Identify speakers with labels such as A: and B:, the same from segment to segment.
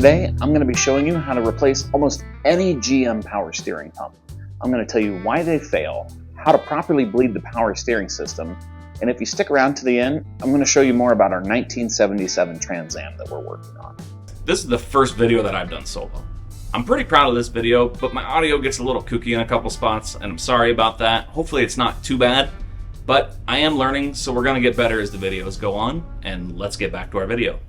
A: Today, I'm going to be showing you how to replace almost any GM power steering pump. I'm going to tell you why they fail, how to properly bleed the power steering system, and if you stick around to the end, I'm going to show you more about our 1977 Trans Am that we're working on.
B: This is the first video that I've done solo. I'm pretty proud of this video, but my audio gets a little kooky in a couple spots, and I'm sorry about that. Hopefully it's not too bad, but I am learning, so we're going to get better as the videos go on, and let's get back to our video.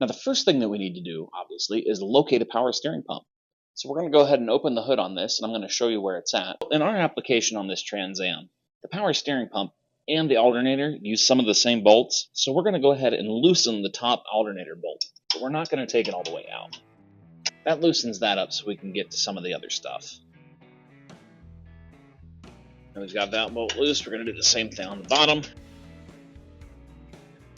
A: Now the first thing that we need to do, obviously, is locate a power steering pump. So we're going to go ahead and open the hood on this, and I'm going to show you where it's at. In our application on this Trans Am, the power steering pump and the alternator use some of the same bolts, so we're going to go ahead and loosen the top alternator bolt, but we're not going to take it all the way out. That loosens that up so we can get to some of the other stuff. Now we've got that bolt loose, we're going to do the same thing on the bottom.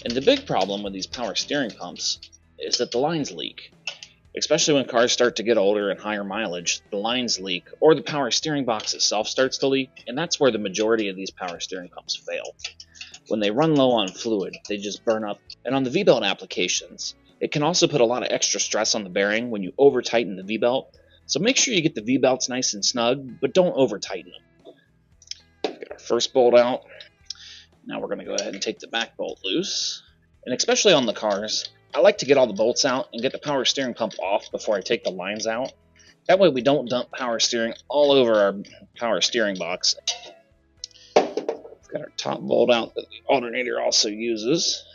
A: And the big problem with these power steering pumps is that the lines leak. Especially when cars start to get older and higher mileage, the lines leak, or the power steering box itself starts to leak, and that's where the majority of these power steering pumps fail. When they run low on fluid, they just burn up. And on the V-belt applications, it can also put a lot of extra stress on the bearing when you over-tighten the V-belt. So make sure you get the V-belts nice and snug, but don't over-tighten them. Get our first bolt out. Now we're going to go ahead and take the back bolt loose. And especially on the cars, I like to get all the bolts out and get the power steering pump off before I take the lines out. That way we don't dump power steering all over our power steering box. We've got our top bolt out that the alternator also uses.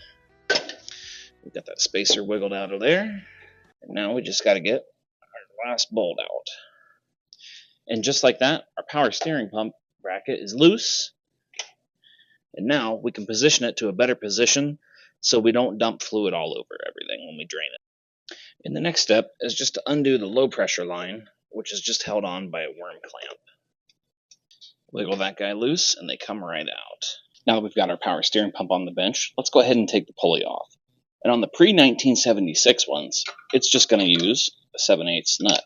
A: We've got that spacer wiggled out of there. And now we just got to get our last bolt out. And just like that, our power steering pump bracket is loose. And now we can position it to a better position so we don't dump fluid all over everything when we drain it. And the next step is just to undo the low pressure line, which is just held on by a worm clamp. Wiggle that guy loose and they come right out. Now that we've got our power steering pump on the bench, let's go ahead and take the pulley off. And on the pre-1976 ones, it's just going to use a 7/8 nut.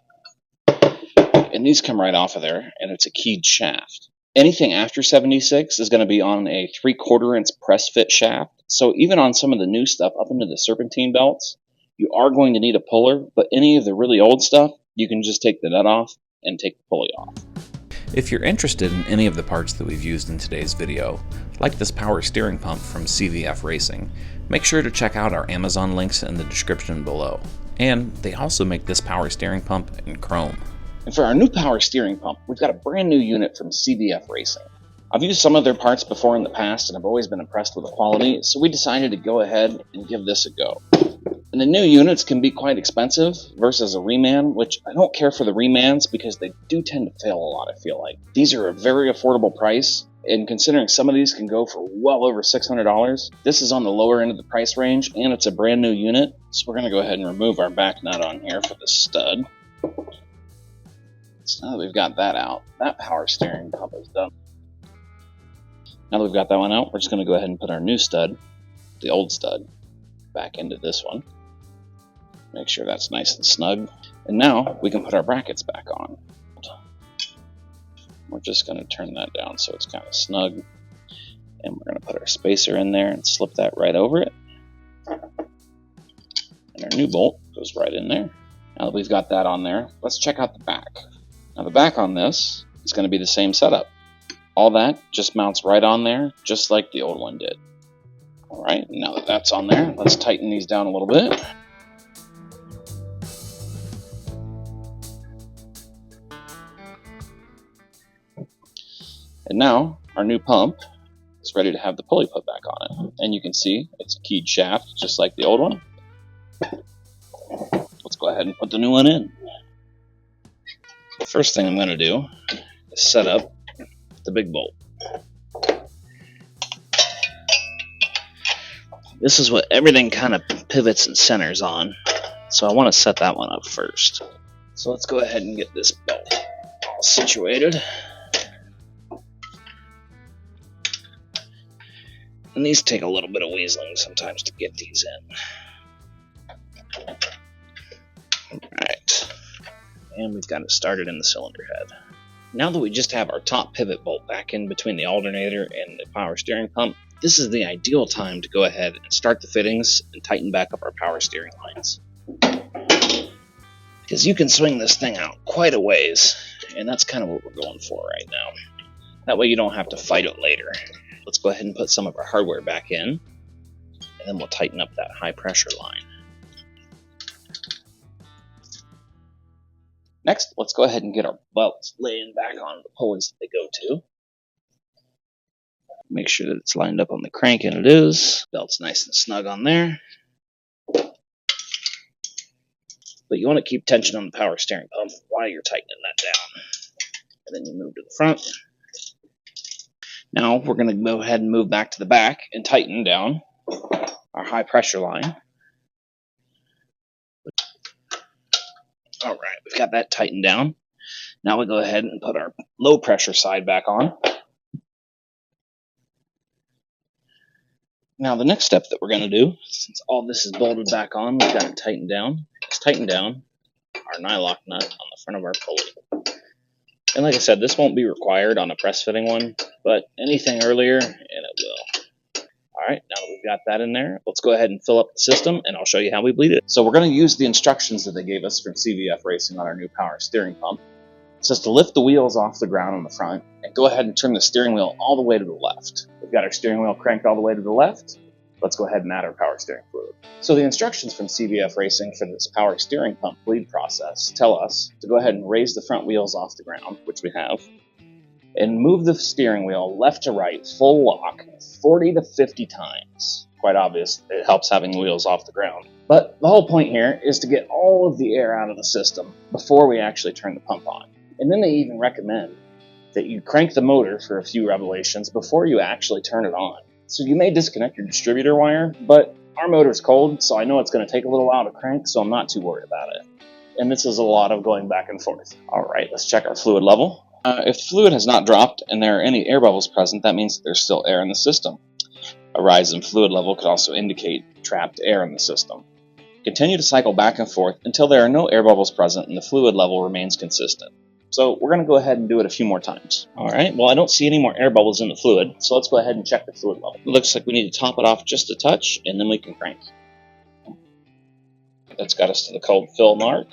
A: And these come right off of there, and it's a keyed shaft. Anything after 76 is going to be on a 3/4 inch press fit shaft. So even on some of the new stuff up into the serpentine belts, you are going to need a puller, but any of the really old stuff, you can just take the nut off and take the pulley off.
B: If you're interested in any of the parts that we've used in today's video, like this power steering pump from Cvf Racing, make sure to check out our Amazon links in the description below. And they also make this power steering pump in chrome.
A: And for our new power steering pump, we've got a brand new unit from Cvf Racing. I've used some of their parts before in the past and I've always been impressed with the quality, so we decided to go ahead and give this a go. And the new units can be quite expensive versus a reman, which I don't care for the remans because they do tend to fail a lot, I feel like. These are a very affordable price, and considering some of these can go for well over $600, this is on the lower end of the price range and it's a brand new unit. So we're going to go ahead and remove our back nut on here for the stud. So now that we've got that out, that power steering pump is done. Now that we've got that one out, we're just going to go ahead and put our new stud, the old stud, back into this one. Make sure that's nice and snug. And now we can put our brackets back on. We're just going to turn that down so it's kind of snug. And we're going to put our spacer in there and slip that right over it. And our new bolt goes right in there. Now that we've got that on there, let's check out the back. Now the back on this is going to be the same setup. All that just mounts right on there, just like the old one did. Alright, now that that's on there, let's tighten these down a little bit. And now, our new pump is ready to have the pulley put back on it. And you can see it's a keyed shaft, just like the old one. Let's go ahead and put the new one in. The first thing I'm going to do is set up the big bolt. This is what everything kind of pivots and centers on, so I want to set that one up first. So let's go ahead and get this bolt all situated. And these take a little bit of weaseling sometimes to get these in. Alright, and we've got it started in the cylinder head. Now that we just have our top pivot bolt back in between the alternator and the power steering pump, this is the ideal time to go ahead and start the fittings and tighten back up our power steering lines. because you can swing this thing out quite a ways, and that's kind of what we're going for right now. That way you don't have to fight it later. Let's go ahead and put some of our hardware back in, and then we'll tighten up that high pressure line. Next, let's go ahead and get our belts laying back on the pulleys that they go to. Make sure that it's lined up on the crank, and it is. Belt's nice and snug on there. But you want to keep tension on the power steering pump while you're tightening that down. And then you move to the front. Now we're going to go ahead and move back to the back and tighten down our high pressure line. All right, we've got that tightened down. Now we go ahead and put our low pressure side back on. Now the next step that we're going to do, since all this is bolted back on, we've got it tightened down. Let's tighten down our nylock nut on the front of our pulley. And like I said, this won't be required on a press fitting one, but anything earlier, and it will. All right, now that we've got that in there, let's go ahead and fill up the system, and I'll show you how we bleed it. So we're going to use the instructions that they gave us from Cvf Racing on our new power steering pump. It says to lift the wheels off the ground on the front, and go ahead and turn the steering wheel all the way to the left. We've got our steering wheel cranked all the way to the left. Let's go ahead and add our power steering fluid. So the instructions from Cvf Racing for this power steering pump bleed process tell us to go ahead and raise the front wheels off the ground, which we have, and move the steering wheel left to right, full lock, 40 to 50 times. Quite obvious, it helps having wheels off the ground. But the whole point here is to get all of the air out of the system before we actually turn the pump on. And then they even recommend that you crank the motor for a few revolutions before you actually turn it on. So you may disconnect your distributor wire, but our motor's cold, so I know it's going to take a little while to crank, so I'm not too worried about it. And this is a lot of going back and forth. All right, let's check our fluid level. If the fluid has not dropped and there are any air bubbles present, that means that there's still air in the system. A rise in fluid level could also indicate trapped air in the system. Continue to cycle back and forth until there are no air bubbles present and the fluid level remains consistent. So we're going to go ahead and do it a few more times. All right, well, I don't see any more air bubbles in the fluid, so let's go ahead and check the fluid level. It looks like we need to top it off just a touch, and then we can crank. That's got us to the cold fill mark.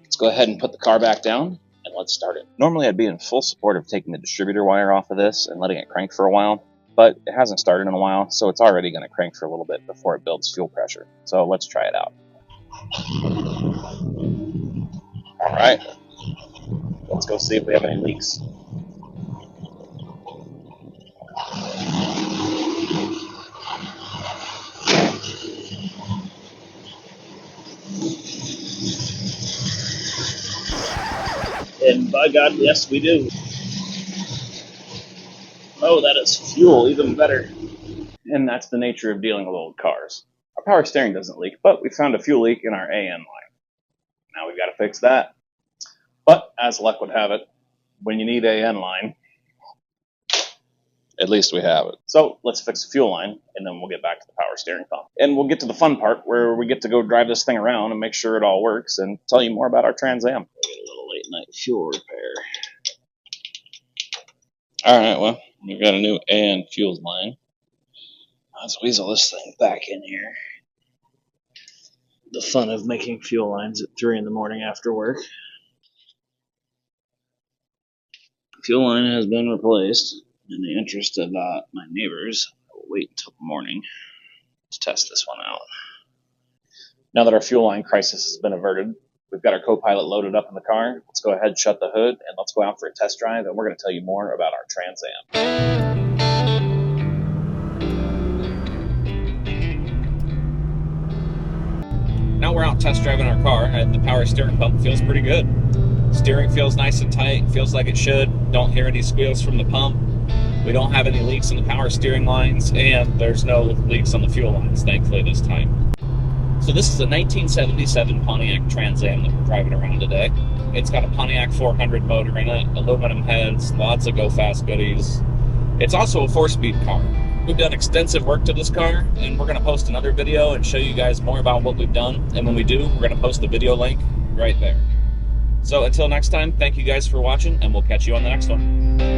A: Let's go ahead and put the car back down, and let's start it. Normally, I'd be in full support of taking the distributor wire off of this and letting it crank for a while, but it hasn't started in a while, so it's already going to crank for a little bit before it builds fuel pressure. So let's try it out. All right. Let's go see if we have any leaks. And by God, yes, we do. Oh, that is fuel, even better. And that's the nature of dealing with old cars. Our power steering doesn't leak, but we found a fuel leak in our AN line. Now we've got to fix that. But, as luck would have it, when you need AN line, at least we have it. So, let's fix the fuel line, and then we'll get back to the power steering pump. And we'll get to the fun part, where we get to go drive this thing around and make sure it all works, and tell you more about our Trans Am. We'll get a little late-night fuel repair. Alright, well, we've got a new AN fuels line. Let's weasel this thing back in here. The fun of making fuel lines at 3 in the morning after work. Fuel line has been replaced. In the interest of my neighbors, I will wait until the morning to test this one out. Now that our fuel line crisis has been averted, we've got our co-pilot loaded up in the car. Let's go ahead, shut the hood, and let's go out for a test drive, and we're going to tell you more about our Trans Am.
B: Now we're out test driving our car, and the power steering pump feels pretty good. Steering feels nice and tight, feels like it should. Don't hear any squeals from the pump. We don't have any leaks in the power steering lines, and there's no leaks on the fuel lines, thankfully, this time. So this is a 1977 Pontiac Trans Am that we're driving around today. It's got a Pontiac 400 motor in it, aluminum heads, lots of go-fast goodies. It's also a 4-speed car. We've done extensive work to this car, and we're going to post another video and show you guys more about what we've done. And when we do, we're going to post the video link right there. So until next time, thank you guys for watching, and we'll catch you on the next one.